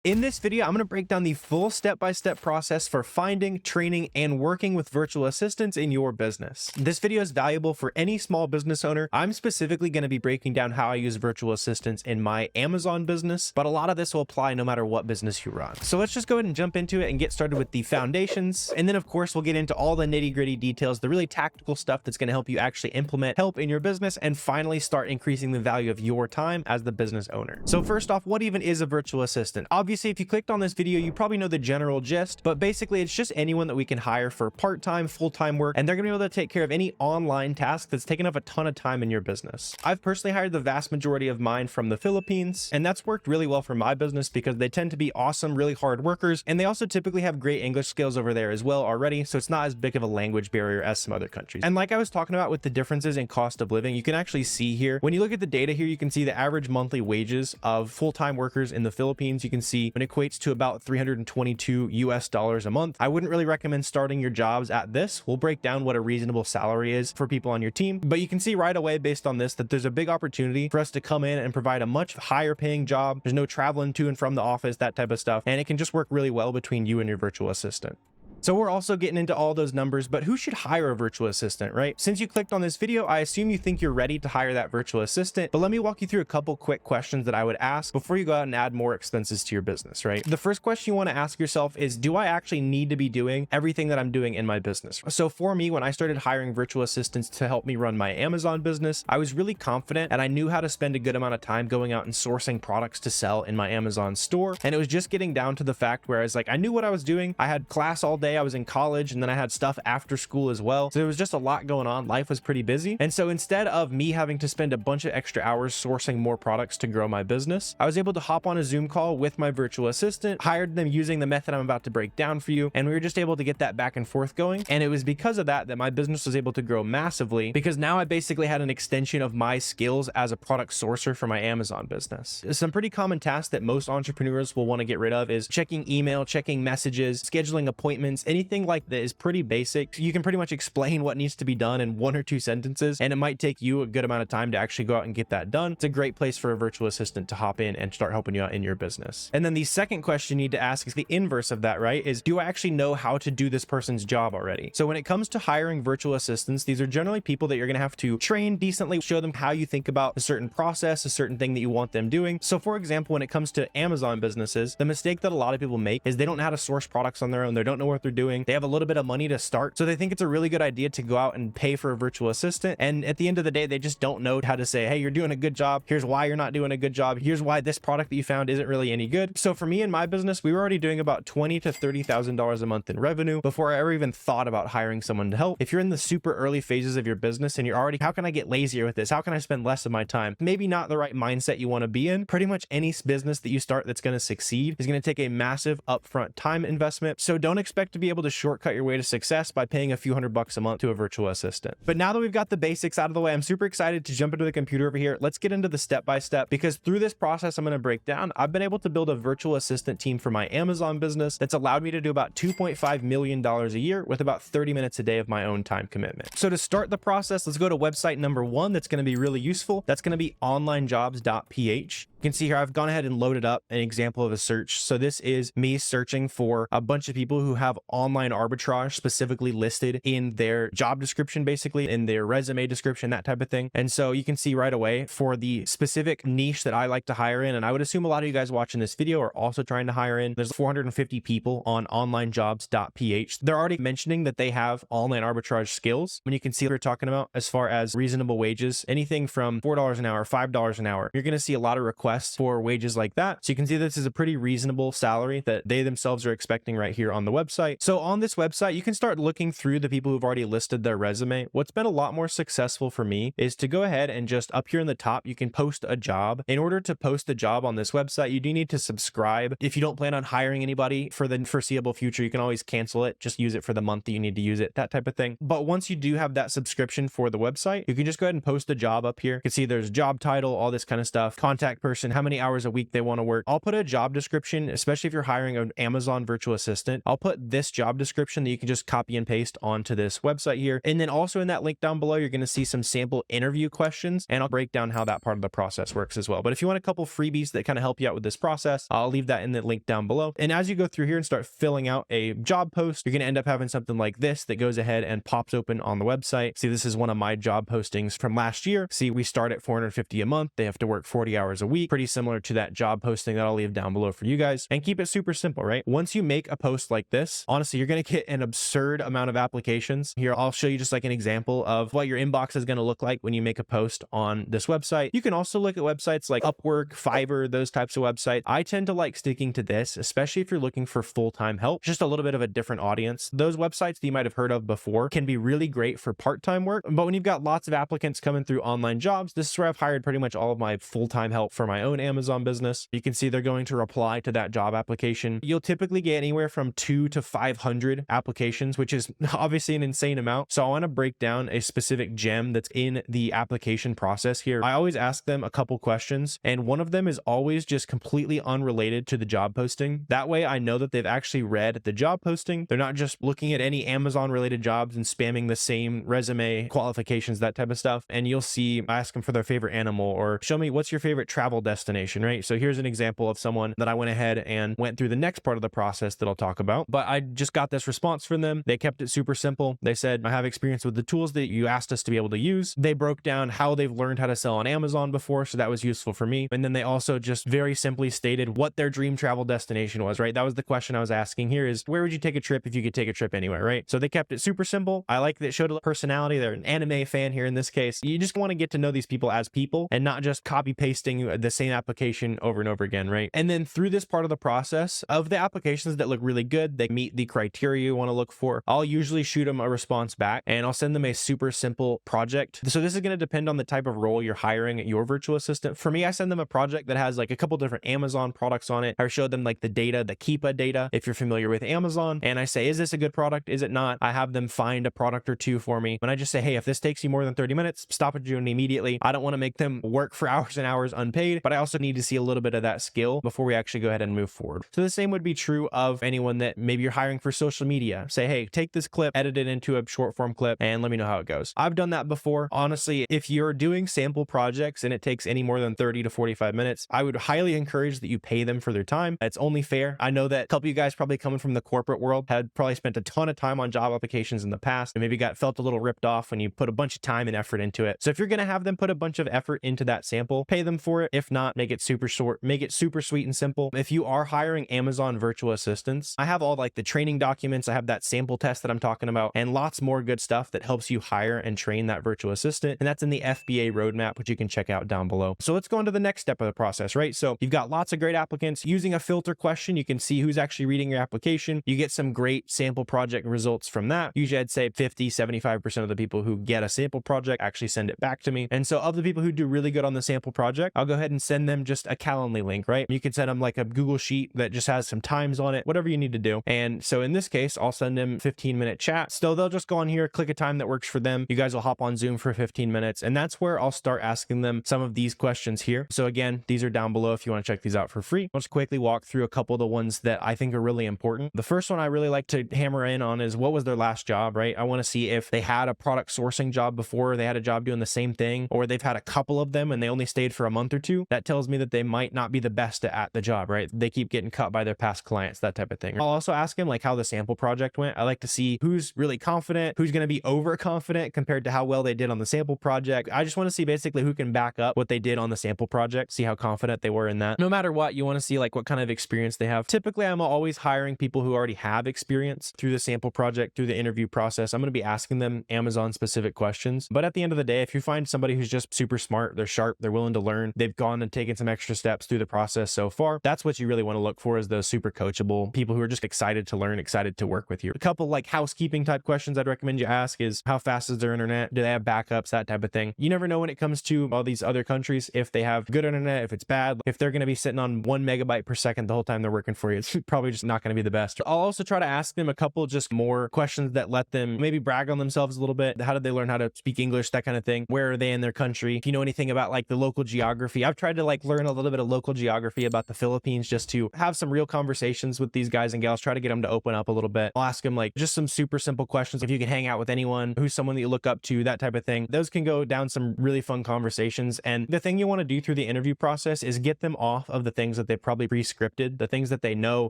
In this video, I'm going to break down the full step-by-step process for finding, training, and working with virtual assistants in your business. This video is valuable for any small business owner. I'm specifically going to be breaking down how I use virtual assistants in my Amazon business, but a lot of this will apply no matter what business you run. So let's just go ahead and jump into it and get started with the foundations. And then of course, we'll get into all the nitty-gritty details, the really tactical stuff that's going to help you actually implement help in your business and finally start increasing the value of your time as the business owner. So first off, what even is a virtual assistant? Obviously, if you clicked on this video, you probably know the general gist, but basically it's just anyone that we can hire for part-time, full-time work, and they're gonna be able to take care of any online task that's taken up a ton of time in your business. I've personally hired the vast majority of mine from the Philippines, and that's worked really well for my business because they tend to be awesome, really hard workers, and they also typically have great English skills over there as well already, so it's not as big of a language barrier as some other countries. And like I was talking about with the differences in cost of living, you can actually see here, when you look at the data here, you can see the average monthly wages of full-time workers in the Philippines. You can see it equates to about $322 a month. I wouldn't really recommend starting your jobs at this. We'll break down what a reasonable salary is for people on your team, but you can see right away based on this that there's a big opportunity for us to come in and provide a much higher paying job. There's no traveling to and from the office, that type of stuff, and it can just work really well between you and your virtual assistant. So we're also getting into all those numbers, but who should hire a virtual assistant, right? Since you clicked on this video, I assume you think you're ready to hire that virtual assistant, but let me walk you through a couple quick questions that I would ask before you go out and add more expenses to your business, right? The first question you want to ask yourself is, do I actually need to be doing everything that I'm doing in my business? So for me, when I started hiring virtual assistants to help me run my Amazon business, I was really confident and I knew how to spend a good amount of time going out and sourcing products to sell in my Amazon store. And it was just getting down to the fact where I was like, I knew what I was doing. I had class all day. I was in college, and then I had stuff after school as well. So there was just a lot going on. Life was pretty busy. And so instead of me having to spend a bunch of extra hours sourcing more products to grow my business, I was able to hop on a Zoom call with my virtual assistant, hired them using the method I'm about to break down for you. And we were just able to get that back and forth going. And it was because of that my business was able to grow massively, because now I basically had an extension of my skills as a product sourcer for my Amazon business. Some pretty common tasks that most entrepreneurs will want to get rid of is checking email, checking messages, scheduling appointments, anything like that is pretty basic. You can pretty much explain what needs to be done in 1 or 2 sentences, and it might take you a good amount of time to actually go out and get that done. It's a great place for a virtual assistant to hop in and start helping you out in your business. And then the second question you need to ask is the inverse of that, right? Is, do I actually know how to do this person's job already? So when it comes to hiring virtual assistants, these are generally people that you're going to have to train decently, show them how you think about a certain process, a certain thing that you want them doing. So for example, when it comes to Amazon businesses, the mistake that a lot of people make is they don't know how to source products on their own. They don't know what they're doing. They have a little bit of money to start, so they think it's a really good idea to go out and pay for a virtual assistant, and at the end of the day they just don't know how to say, hey, you're doing a good job, here's why you're not doing a good job, here's why this product that you found isn't really any good. So for me and my business, we were already doing about $20,000 to $30,000 a month in revenue before I ever even thought about hiring someone to help. If you're in the super early phases of your business and you're already, how can I get lazier with this, how can I spend less of my time, maybe not the right mindset you want to be in. Pretty much any business that you start that's going to succeed is going to take a massive upfront time investment, so don't expect to be able to shortcut your way to success by paying a few $100 a month to a virtual assistant. But now that we've got the basics out of the way, I'm super excited to jump into the computer over here. Let's get into the step-by-step, because through this process I'm going to break down, I've been able to build a virtual assistant team for my Amazon business that's allowed me to do about $2.5 million a year with about 30 minutes a day of my own time commitment. So to start the process, let's go to website number 1 that's going to be really useful. That's going to be onlinejobs.ph. You can see here I've gone ahead and loaded up an example of a search. So this is me searching for a bunch of people who have online arbitrage specifically listed in their job description, basically in their resume description, that type of thing. And so you can see right away for the specific niche that I like to hire in, and I would assume a lot of you guys watching this video are also trying to hire in. There's 450 people on onlinejobs.ph. They're already mentioning that they have online arbitrage skills. When you can see what we're talking about as far as reasonable wages, anything from $4 an hour, $5 an hour, you're going to see a lot of requests for wages like that. So you can see this is a pretty reasonable salary that they themselves are expecting right here on the website. So on this website, you can start looking through the people who've already listed their resume. What's been a lot more successful for me is to go ahead and just up here in the top, you can post a job. In order to post a job on this website, you do need to subscribe. If you don't plan on hiring anybody for the foreseeable future, you can always cancel it. Just use it for the month that you need to use it, that type of thing. But once you do have that subscription for the website, you can just go ahead and post a job up here. You can see there's job title, all this kind of stuff, contact person, how many hours a week they want to work. I'll put a job description, especially if you're hiring an Amazon virtual assistant. I'll put this this job description that you can just copy and paste onto this website here. And then also in that link down below, you're going to see some sample interview questions, and I'll break down how that part of the process works as well. But if you want a couple freebies that kind of help you out with this process, I'll leave that in the link down below. And as you go through here and start filling out a job post, you're going to end up having something like this that goes ahead and pops open on the website. See, this is one of my job postings from last year. See, we start at $450 a month. They have to work 40 hours a week, pretty similar to that job posting that I'll leave down below for you guys. And keep it super simple, right? Once you make a post like this, honestly, you're going to get an absurd amount of applications. Here, I'll show you just like an example of what your inbox is going to look like when you make a post on this website. You can also look at websites like Upwork, Fiverr, those types of websites. I tend to like sticking to this, especially if you're looking for full-time help, just a little bit of a different audience. Those websites that you might have heard of before can be really great for part-time work, but when you've got lots of applicants coming through online jobs, this is where I've hired pretty much all of my full-time help for my own Amazon business. You can see they're going to reply to that job application. You'll typically get anywhere from 200 to 500 applications, which is obviously an insane amount. So I want to break down a specific gem that's in the application process here. I always ask them a couple questions, and one of them is always just completely unrelated to the job posting. That way I know that they've actually read the job posting. They're not just looking at any Amazon related jobs and spamming the same resume qualifications, that type of stuff. And you'll see, I ask them for their favorite animal, or show me what's your favorite travel destination, right? So here's an example of someone that I went ahead and went through the next part of the process that I'll talk about. But I just got this response from them. They kept it super simple. They said, I have experience with the tools that you asked us to be able to use. They broke down how they've learned how to sell on Amazon before, so that was useful for me. And then they also just very simply stated what their dream travel destination was, right? That was the question I was asking here, is where would you take a trip if you could take a trip anywhere, right? So they kept it super simple. I like that it showed a personality. They're an anime fan here in this case. You just want to get to know these people as people and not just copy pasting the same application over and over again, right? And then through this part of the process, of the applications that look really good, they meet the criteria you want to look for, I'll usually shoot them a response back and I'll send them a super simple project. So this is going to depend on the type of role you're hiring at your virtual assistant. For me, I send them a project that has like a couple different Amazon products on it. I show them like the data, the Keepa data, if you're familiar with Amazon. And I say, is this a good product? Is it not? I have them find a product or two for me. And I just say, hey, if this takes you more than 30 minutes, stop what you're doing immediately. I don't want to make them work for hours and hours unpaid, but I also need to see a little bit of that skill before we actually go ahead and move forward. So the same would be true of anyone that maybe you're hiring for social media. Say, hey, take this clip, edit it into a short form clip, and let me know how it goes. I've done that before. Honestly, if you're doing sample projects and it takes any more than 30 to 45 minutes, I would highly encourage that you pay them for their time. It's only fair. I know that a couple of you guys probably coming from the corporate world had probably spent a ton of time on job applications in the past and maybe felt a little ripped off when you put a bunch of time and effort into it. So if you're going to have them put a bunch of effort into that sample, pay them for it. If not, make it super short, make it super sweet and simple. If you are hiring Amazon virtual assistants, I have all like the training documents. I have that sample test that I'm talking about and lots more good stuff that helps you hire and train that virtual assistant. And that's in the FBA roadmap, which you can check out down below. So let's go into the next step of the process, right? So you've got lots of great applicants. Using a filter question, you can see who's actually reading your application. You get some great sample project results from that. Usually I'd say 50, 75% of the people who get a sample project actually send it back to me. And so of the people who do really good on the sample project, I'll go ahead and send them just a Calendly link, right? You can send them like a Google Sheet that just has some times on it, whatever you need to do. And so in this case, I'll send them 15-minute chat. So they'll just go on here, click a time that works for them. You guys will hop on Zoom for 15 minutes. And that's where I'll start asking them some of these questions here. So again, these are down below if you want to check these out for free. I'll just quickly walk through a couple of the ones that I think are really important. The first one I really like to hammer in on is what was their last job, right? I want to see if they had a product sourcing job before, they had a job doing the same thing, or they've had a couple of them and they only stayed for a month or two. That tells me that they might not be the best at the job, right? They keep getting cut by their past clients, that type of thing. I'll also ask them like how the sample project went. I like to see who's really confident, who's going to be overconfident compared to how well they did on the sample project. I just want to see basically who can back up what they did on the sample project, see how confident they were in that. No matter what, you want to see like what kind of experience they have. Typically, I'm always hiring people who already have experience through the sample project, through the interview process. I'm going to be asking them Amazon specific questions. But at the end of the day, if you find somebody who's just super smart, they're sharp, they're willing to learn, they've gone and taken some extra steps through the process so far, that's what you really want to look for, is those super coachable people who are just excited to learn, excited to work with you. A couple like housekeeping type questions I'd recommend you ask is how fast is their internet? Do they have backups? That type of thing. You never know when it comes to all these other countries, if they have good internet, if it's bad, if they're going to be sitting on 1 megabyte per second the whole time they're working for you, it's probably just not going to be the best. I'll also try to ask them a couple just more questions that let them maybe brag on themselves a little bit. How did they learn how to speak English? That kind of thing. Where are they in their country? If you know anything about like the local geography, I've tried to like learn a little bit of local geography about the Philippines just to have some real conversations with these guys and gals, try to get them to open up a little bit. I'll ask them like just some super simple questions. If you can hang out with anyone who's someone that you look up to, that type of thing. Those can go down some really fun conversations. And the thing you want to do through the interview process is get them off of the things that they probably pre-scripted, the things that they know.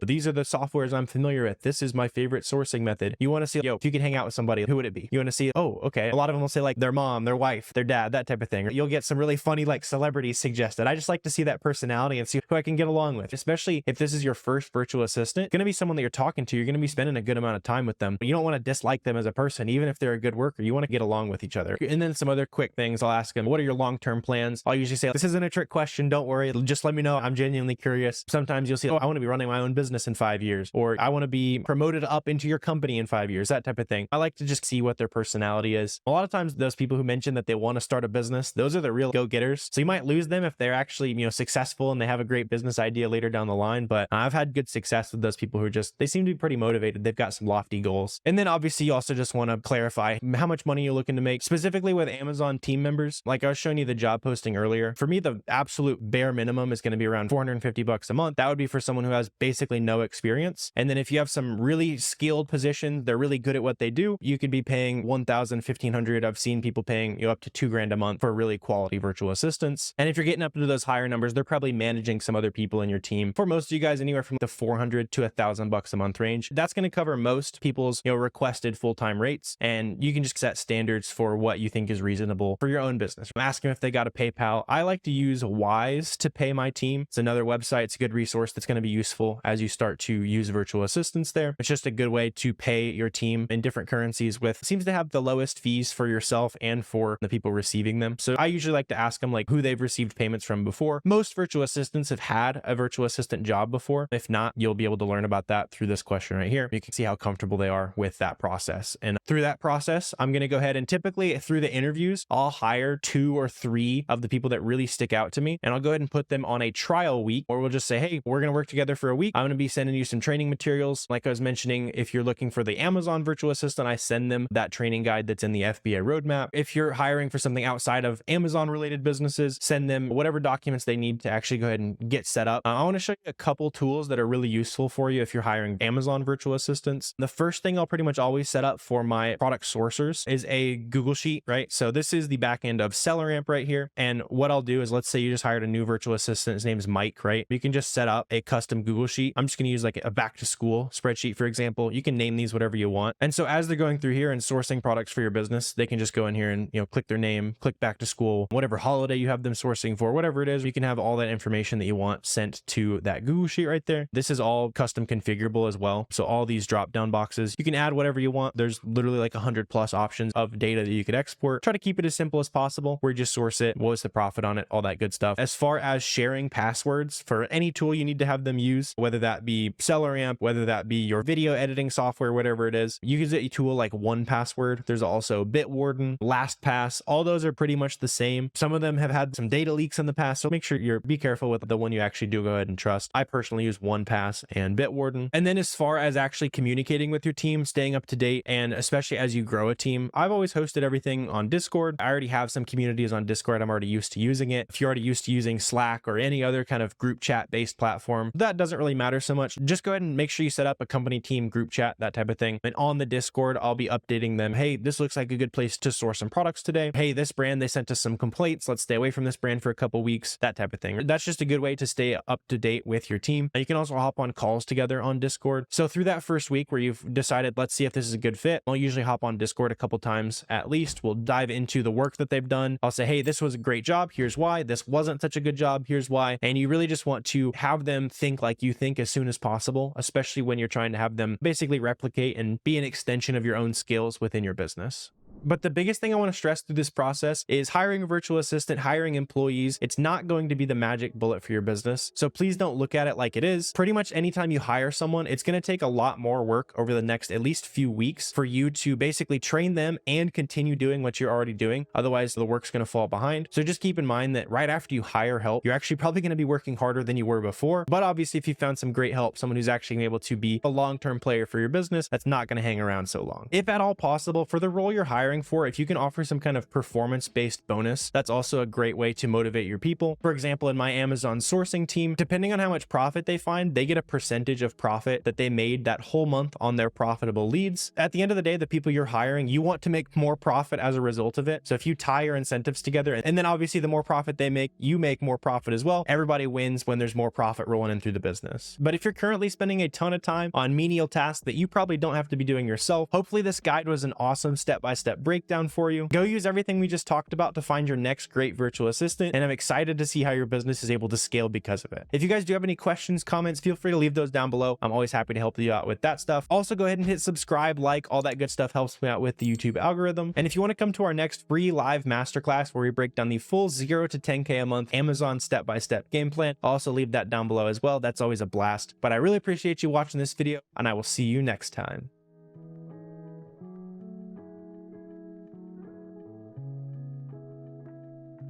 These are the softwares I'm familiar with. This is my favorite sourcing method. You want to see, yo, if you can hang out with somebody, who would it be? You want to see, oh, okay. A lot of them will say like their mom, their wife, their dad, that type of thing. You'll get some really funny like celebrities suggested. I just like to see that personality and see who I can get along with, especially if this is your first virtual assistant. It's going to be someone that you're talking to. You're going to be spending a good amount of time with them. You don't want to dislike them as a person, even if they're a good worker. You want to get along with each other. And then some other quick things. I'll ask them, what are your long-term plans? I'll usually say, this isn't a trick question. Don't worry. Just let me know. I'm genuinely curious. Sometimes you'll see, oh, I want to be running my own business in 5 years, or I want to be promoted up into your company in 5 years, that type of thing. I like to just see what their personality is. A lot of times those people who mention that they want to start a business, those are the real go-getters. So you might lose them if they're actually, successful and they have a great business idea later down the line. But I've had good success with those people who they seem to be pretty motivated. They've got some lofty goals. And then obviously you also just want to clarify how much money you're looking to make, specifically with Amazon team members. Like I was showing you the job posting earlier. For me, the absolute bare minimum is going to be around $450 a month. That would be for someone who has basically no experience. And then if you have some really skilled positions, they're really good at what they do, you could be paying $1,000, $1,500. I've seen people paying up to $2,000 a month for really quality virtual assistants. And if you're getting up into those higher numbers, they're probably managing some other people in your team. For most of you guys, anywhere from the $400 to $1,000 a month range. That's going to cover most people's requested full-time rates. And you can just set standards for what you think is reasonable for your own business. Ask them if they got a PayPal. I like to use Wise to pay my team. It's another website. It's a good resource that's going to be useful as you start to use virtual assistants there. It's just a good way to pay your team in different currencies seems to have the lowest fees for yourself and for the people receiving them. So I usually like to ask them like who they've received payments from before. Most virtual assistants have had a virtual assistant job before. If not, you'll be able to learn about that through this question right here. You can see how comfortable they are with that process. And through that process, I'm going to go ahead and typically through the interviews, I'll hire 2 or 3 of the people that really stick out to me. And I'll go ahead and put them on a trial week, or we'll just say, hey, we're going to work together for a week. I'm going to be sending you some training materials. Like I was mentioning, if you're looking for the Amazon virtual assistant, I send them that training guide that's in the FBA roadmap. If you're hiring for something outside of Amazon related businesses, send them whatever documents they need to actually go ahead and get set up. I want to show you a couple tools that are really useful for you if you're hiring Amazon virtual assistants. The first thing I'll pretty much always set up for my product sourcers is a Google Sheet, right? So this is the back end of SellerAmp right here. And what I'll do is, let's say you just hired a new virtual assistant. His name is Mike, right? You can just set up a custom Google Sheet. I'm just going to use like a back to school spreadsheet, for example. You can name these whatever you want. And so as they're going through here and sourcing products for your business, they can just go in here and, click their name, click back to school, whatever holiday you have them sourcing for, whatever it is, you can have all that information that you want sent to that Google Sheet right there. This is all custom configurable as well. So all these drop down boxes, you can add whatever you want. There's literally like 100+ options of data that you could export. Try to keep it as simple as possible, where you just source it, what was the profit on it, all that good stuff. As far as sharing passwords for any tool you need to have them use, whether that be SellerAmp, whether that be your video editing software, whatever it is, you use a tool like 1Password. There's also Bitwarden, LastPass. All those are pretty much the same. Some of them have had some data leaks in the past, so make sure be careful with the one you actually do go ahead and trust. I personally use 1Pass and Bitwarden. And then as far as actually communicating with your team, staying up to date, and especially as you grow a team, I've always hosted everything on Discord. I already have some communities on Discord. I'm already used to using it. If you're already used to using Slack or any other kind of group chat based platform, that doesn't really matter so much. Just go ahead and make sure you set up a company team group chat, that type of thing. And on the Discord, I'll be updating them. Hey, this looks like a good place to source some products today. Hey, this brand, they sent us some complaints. Let's stay away from this brand for a couple weeks, that type of thing. That's just a good way to stay up to date with your team. You can also hop on calls together on Discord. So through that first week where you've decided, let's see if this is a good fit, I'll usually hop on Discord a couple times at least. We'll dive into the work that they've done. I'll say, hey, this was a great job. Here's why. This wasn't such a good job. Here's why. And you really just want to have them think like you think as soon as possible, especially when you're trying to have them basically replicate and be an extension of your own skills within your business. But the biggest thing I want to stress through this process is hiring a virtual assistant, hiring employees. It's not going to be the magic bullet for your business. So please don't look at it like it is. Pretty much anytime you hire someone, it's going to take a lot more work over the next at least few weeks for you to basically train them and continue doing what you're already doing. Otherwise, the work's going to fall behind. So just keep in mind that right after you hire help, you're actually probably going to be working harder than you were before. But obviously, if you found some great help, someone who's actually able to be a long-term player for your business, that's not going to hang around so long. If at all possible, for the role you're hiring, hiring for, if you can offer some kind of performance-based bonus, that's also a great way to motivate your people. For example, in my Amazon sourcing team, depending on how much profit they find, they get a percentage of profit that they made that whole month on their profitable leads. At the end of the day, the people you're hiring, you want to make more profit as a result of it. So if you tie your incentives together, and then obviously the more profit they make, you make more profit as well. Everybody wins when there's more profit rolling in through the business. But if you're currently spending a ton of time on menial tasks that you probably don't have to be doing yourself, hopefully this guide was an awesome step-by-step breakdown for you. Go use everything we just talked about to find your next great virtual assistant, and I'm excited to see how your business is able to scale because of it. If you guys do have any questions, comments, feel free to leave those down below. I'm always happy to help you out with that stuff. Also, go ahead and hit subscribe, like, all that good stuff helps me out with the YouTube algorithm. And if you want to come to our next free live masterclass where we break down the full 0 to 10K a month Amazon step-by-step game plan, I'll also leave that down below as well. That's always a blast. But I really appreciate you watching this video, and I will see you next time.